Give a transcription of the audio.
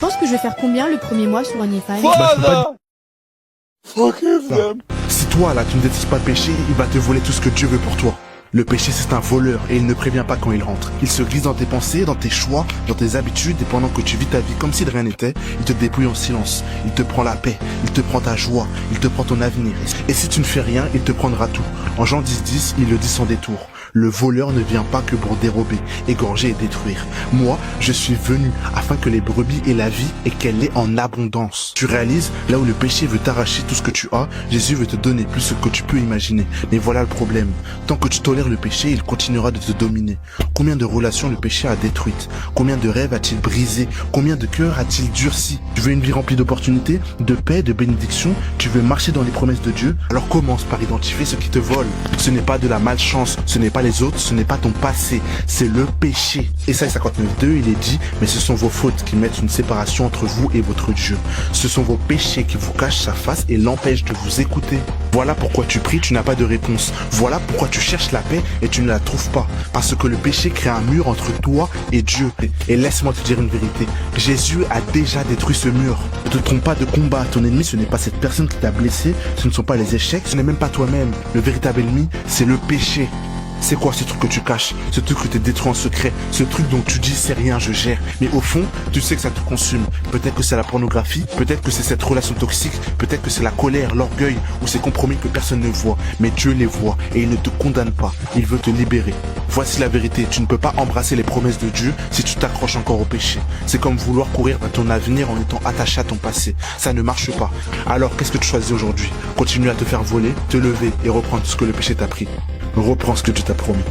Tu penses que je vais faire combien le premier mois sur OnlyFans? Si toi là tu ne détestes pas le péché, il va te voler tout ce que Dieu veut pour toi. Le péché c'est un voleur et il ne prévient pas quand il rentre. Il se glisse dans tes pensées, dans tes choix, dans tes habitudes et pendant que tu vis ta vie comme si de rien n'était, il te dépouille en silence. Il te prend la paix, il te prend ta joie, il te prend ton avenir. Et si tu ne fais rien, il te prendra tout. En Jean 10:10, il le dit sans détour. Le voleur ne vient pas que pour dérober, égorger et détruire. Moi, je suis venu afin que les brebis aient la vie et qu'elle l'ait en abondance. Tu réalises, là où le péché veut t'arracher tout ce que tu as, Jésus veut te donner plus que tu peux imaginer. Mais voilà le problème. Tant que tu tolères le péché, il continuera de te dominer. Combien de relations le péché a détruites? Combien de rêves a-t-il brisé? Combien de cœurs a-t-il durci? Tu veux une vie remplie d'opportunités, de paix, de bénédictions? Tu veux marcher dans les promesses de Dieu? Alors commence par identifier ce qui te vole. Ce n'est pas de la malchance, ce n'est pas les autres, ce n'est pas ton passé, c'est le péché. Ésaïe 59:2, il est dit, mais ce sont vos fautes qui mettent une séparation entre vous et votre Dieu. Ce sont vos péchés qui vous cachent sa face et l'empêchent de vous écouter. Voilà pourquoi tu pries, tu n'as pas de réponse. Voilà pourquoi tu cherches la paix et tu ne la trouves pas. Parce que le péché crée un mur entre toi et Dieu. Et laisse-moi te dire une vérité. Jésus a déjà détruit ce mur. Ne te trompe pas de combat. Ton ennemi, ce n'est pas cette personne qui t'a blessé. Ce ne sont pas les échecs. Ce n'est même pas toi-même. Le véritable ennemi, c'est le péché. C'est quoi ce truc que tu caches? Ce truc que tu détruis en secret? Ce truc dont tu dis c'est rien, je gère. Mais au fond, tu sais que ça te consume. Peut-être que c'est la pornographie, peut-être que c'est cette relation toxique, peut-être que c'est la colère, l'orgueil ou ces compromis que personne ne voit. Mais Dieu les voit et il ne te condamne pas. Il veut te libérer. Voici la vérité, tu ne peux pas embrasser les promesses de Dieu si tu t'accroches encore au péché. C'est comme vouloir courir vers ton avenir en étant attaché à ton passé. Ça ne marche pas. Alors qu'est-ce que tu choisis aujourd'hui? Continuer à te faire voler, te lever et reprendre ce que le péché t'a pris. Reprends ce que Dieu t'a promis.